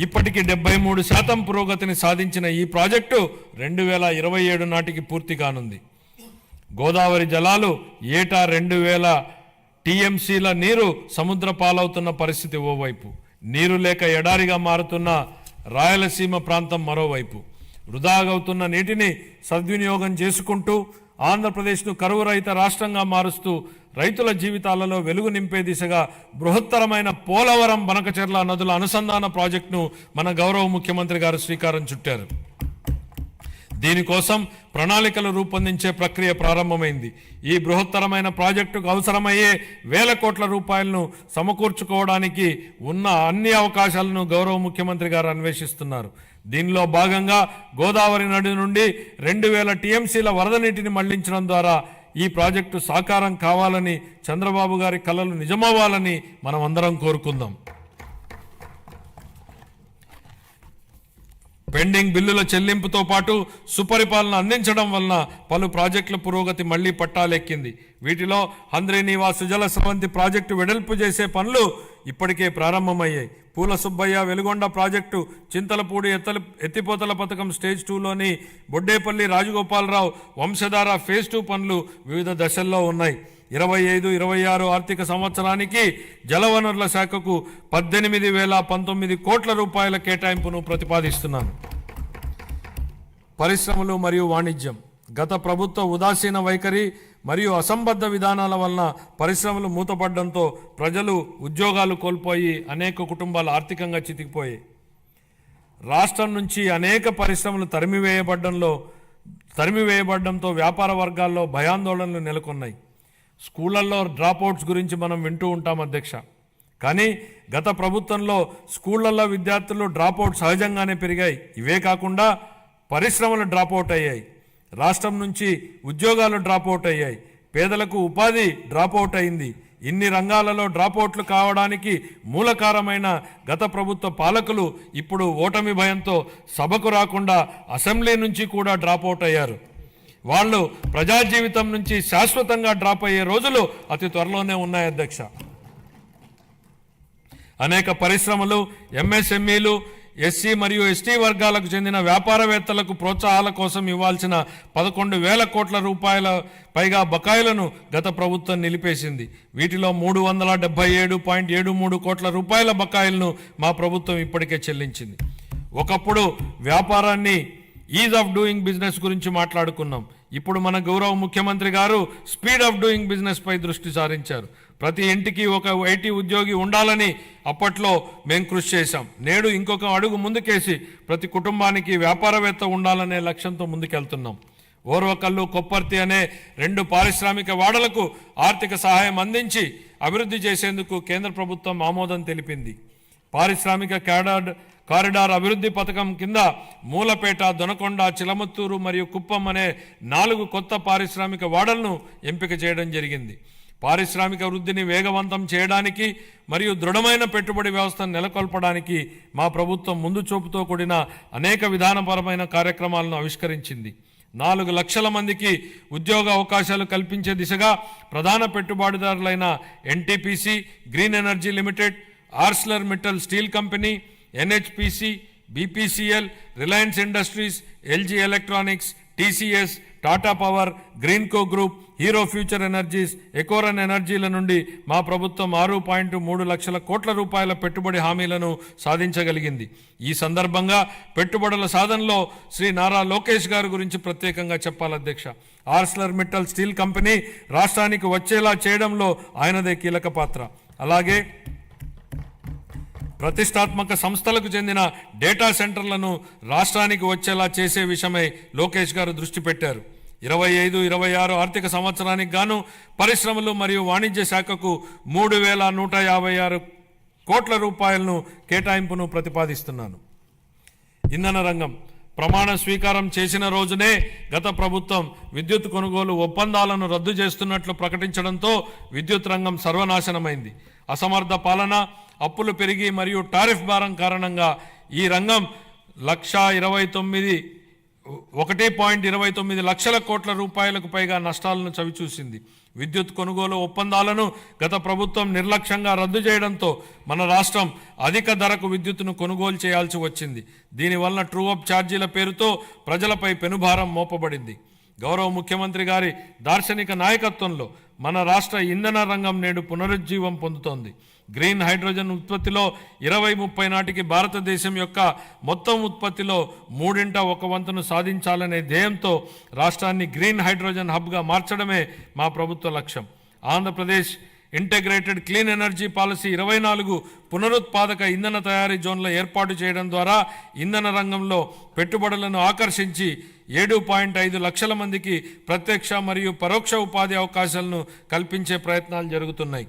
ఇప్పటికి 73% పురోగతిని సాధించిన ఈ ప్రాజెక్టు 2027 నాటికి పూర్తి కానుంది. గోదావరి జలాలు ఏటా 2000 టీఎంసీల నీరు సముద్ర పాలవుతున్న పరిస్థితి ఓవైపు, నీరు లేక ఎడారిగా మారుతున్న రాయలసీమ ప్రాంతం మరోవైపు. వృధాగవుతున్న నీటిని సద్వినియోగం చేసుకుంటూ ఆంధ్రప్రదేశ్ను కరువు రహిత రాష్ట్రంగా మారుస్తూ రైతుల జీవితాలలో వెలుగు నింపే దిశగా బృహత్తరమైన పోలవరం బనకచెర్ల నదుల అనుసంధాన ప్రాజెక్టును మన గౌరవ ముఖ్యమంత్రి గారు శ్రీకారం చుట్టారు. దీనికోసం ప్రణాళికలు రూపొందించే ప్రక్రియ ప్రారంభమైంది. ఈ బృహత్తరమైన ప్రాజెక్టుకు అవసరమయ్యే వేల కోట్ల రూపాయలను సమకూర్చుకోవడానికి ఉన్న అన్ని అవకాశాలను గౌరవ ముఖ్యమంత్రి గారు అన్వేషిస్తున్నారు. దీనిలో భాగంగా గోదావరి నది నుండి 2000 టీఎంసీల వరద నీటిని మళ్లించడం ద్వారా ఈ ప్రాజెక్టు సాకారం కావాలని, చంద్రబాబు గారి కలలు నిజమవ్వాలని మనం అందరం కోరుకుందాం. పెండింగ్ బిల్లుల చెల్లింపుతో పాటు సుపరిపాలన అందించడం వలన పలు ప్రాజెక్టుల పురోగతి మళ్లీ పట్టాలెక్కింది. వీటిలో హంద్రీ నివాస్ సుజల స్రవంతి ప్రాజెక్టు వెడల్పు చేసే పనులు ఇప్పటికే ప్రారంభమయ్యాయి. పూల సుబ్బయ్య వెలుగొండ ప్రాజెక్టు, చింతలపూడి ఎత్తిపోతల పథకం స్టేజ్ 2లోని బొడ్డేపల్లి రాజగోపాలరావు వంశధార ఫేజ్ 2 పనులు వివిధ దశల్లో ఉన్నాయి. 25-26 ఆర్థిక సంవత్సరానికి జలవనరుల శాఖకు 18,019 కోట్ల రూపాయల కేటాయింపును ప్రతిపాదిస్తున్నాను. పరిశ్రమలు మరియు వాణిజ్యం. గత ప్రభుత్వ ఉదాసీన వైఖరి మరియు అసంబద్ధ విధానాల వలన పరిశ్రమలు మూతపడడంతో ప్రజలు ఉద్యోగాలు కోల్పోయి అనేక కుటుంబాలు ఆర్థికంగా చితికిపోయాయి. రాష్ట్రం నుంచి అనేక పరిశ్రమలు తరిమివేయబడడంతో వ్యాపార వర్గాల్లో భయాందోళనలు నెలకొన్నాయి. స్కూళ్లలో డ్రాప్అవుట్స్ గురించి మనం వింటూ ఉంటాం అధ్యక్ష. కానీ గత ప్రభుత్వంలో స్కూళ్లలో విద్యార్థులు డ్రాప్అవుట్ సహజంగానే పెరిగాయి. ఇవే కాకుండా పరిశ్రమలు డ్రాప్అవుట్ అయ్యాయి, రాష్ట్రం నుంచి ఉద్యోగాలు డ్రాప్అవుట్ అయ్యాయి, పేదలకు ఉపాధి డ్రాప్అవుట్ అయింది. ఇన్ని రంగాలలో డ్రాప్అవుట్లు కావడానికి మూలకారమైన గత ప్రభుత్వ పాలకులు ఇప్పుడు ఓటమి భయంతో సభకు రాకుండా అసెంబ్లీ నుంచి కూడా డ్రాప్అవుట్ అయ్యారు. వాళ్ళు ప్రజా జీవితం నుంచి శాశ్వతంగా డ్రాప్ అయ్యే రోజులు అతి త్వరలోనే ఉన్నాయి అధ్యక్ష. అనేక పరిశ్రమలు, ఎంఎస్ఎంఈలు, ఎస్సీ మరియు ఎస్టీ వర్గాలకు చెందిన వ్యాపారవేత్తలకు ప్రోత్సాహాల కోసం ఇవ్వాల్సిన 11,000 కోట్ల రూపాయల పైగా బకాయిలను గత ప్రభుత్వం నిలిపేసింది. వీటిలో 377.73 కోట్ల రూపాయల బకాయిలను మా ప్రభుత్వం ఇప్పటికే చెల్లించింది. ఒకప్పుడు వ్యాపారాన్ని ఈజ్ ఆఫ్ డూయింగ్ బిజినెస్ గురించి మాట్లాడుకున్నాం. ఇప్పుడు మన గౌరవ ముఖ్యమంత్రి గారు స్పీడ్ ఆఫ్ డూయింగ్ బిజినెస్ పై దృష్టి సారించారు. ప్రతి ఇంటికి ఒక ఐటీ ఉద్యోగి ఉండాలని అప్పట్లో మేము కృషి చేశాం. నేడు ఇంకొక అడుగు ముందుకేసి ప్రతి కుటుంబానికి వ్యాపారవేత్త ఉండాలనే లక్ష్యంతో ముందుకెళ్తున్నాం. ఓర్వకల్లు, కొప్పర్తి అనే 2 పారిశ్రామిక వాడలకు ఆర్థిక సహాయం అందించి అభివృద్ధి చేసేందుకు కేంద్ర ప్రభుత్వం ఆమోదం తెలిపింది. పారిశ్రామిక కారిడార్ అభివృద్ధి పథకం కింద మూలపేట, దొనకొండ, చిలమత్తూరు మరియు కుప్పం అనే 4 కొత్త పారిశ్రామిక వాడలను ఎంపిక చేయడం జరిగింది. పారిశ్రామిక వృద్ధిని వేగవంతం చేయడానికి మరియు దృఢమైన పెట్టుబడి వ్యవస్థను నెలకొల్పడానికి మా ప్రభుత్వం ముందు చూపుతో కూడిన అనేక విధానపరమైన కార్యక్రమాలను ఆవిష్కరించింది. 4 లక్షల మందికి ఉద్యోగ అవకాశాలు కల్పించే దిశగా ప్రధాన పెట్టుబడిదారులైన NTPC, green energy limited, Arcelor Mittal steel company, NHPC, BPCL, Reliance Industries, LG Electronics, TCS, Tata power, Greenko group, Hero Future Energies, Ecoren ఎనర్జీల నుండి మా ప్రభుత్వం 6.3 లక్షల కోట్ల రూపాయల పెట్టుబడి హామీలను సాధించగలిగింది. ఈ సందర్భంగా పెట్టుబడుల సాధనలో శ్రీ నారా లోకేష్ గారి గురించి ప్రత్యేకంగా చెప్పాలి అధ్యక్ష. ఆర్సిలర్ మిట్టల్ స్టీల్ కంపెనీ రాష్ట్రానికి వచ్చేలా చేయడంలో ఆయనదే కీలక పాత్ర. అలాగే ప్రతిష్టాత్మక సంస్థలకు చెందిన డేటా సెంటర్లను రాష్ట్రానికి వచ్చేలా చేసే విషయమై లోకేష్ గారు దృష్టి పెట్టారు. 25-26 ఆర్థిక సంవత్సరానికి గాను పరిశ్రమలు మరియు వాణిజ్య శాఖకు 3,156 కోట్ల రూపాయలను కేటాయింపును ప్రతిపాదిస్తున్నాను. ఇంధన రంగం. ప్రమాణ స్వీకారం చేసిన రోజునే గత ప్రభుత్వం విద్యుత్ కొనుగోలు ఒప్పందాలను రద్దు చేస్తున్నట్లు ప్రకటించడంతో విద్యుత్ రంగం సర్వనాశనమైంది. అసమర్థ పాలన, అప్పులు పెరిగి మరియు టారిఫ్ భారం కారణంగా ఈ రంగం 1.29 లక్షల కోట్ల రూపాయలకు పైగా నష్టాలను చవిచూసింది. విద్యుత్ కొనుగోలు ఒప్పందాలను గత ప్రభుత్వం నిర్లక్ష్యంగా రద్దు చేయడంతో మన రాష్ట్రం అధిక ధరకు విద్యుత్తును కొనుగోలు చేయాల్సి వచ్చింది. దీనివల్ల ట్రూ అప్ ఛార్జీల పేరుతో ప్రజలపై పెనుభారం మోపబడింది. గౌరవ ముఖ్యమంత్రి గారి దార్శనిక నాయకత్వంలో మన రాష్ట్ర ఇంధన రంగం నేడు పునరుజ్జీవం పొందుతోంది. గ్రీన్ హైడ్రోజన్ ఉత్పత్తిలో 2030 నాటికి భారతదేశం యొక్క మొత్తం ఉత్పత్తిలో 1/3 సాధించాలనే ధ్యేయంతో రాష్ట్రాన్ని గ్రీన్ హైడ్రోజన్ హబ్గా మార్చడమే మా ప్రభుత్వ లక్ష్యం. Andhra Pradesh integrated clean energy policy 24 పునరుత్పాదక ఇంధన తయారీ జోన్ల ఏర్పాటు చేయడం ద్వారా ఇంధన రంగంలో పెట్టుబడులను ఆకర్షించి 7.5 లక్షల మందికి ప్రత్యక్ష మరియు పరోక్ష ఉపాధి అవకాశాలను కల్పించే ప్రయత్నాలు జరుగుతున్నాయి.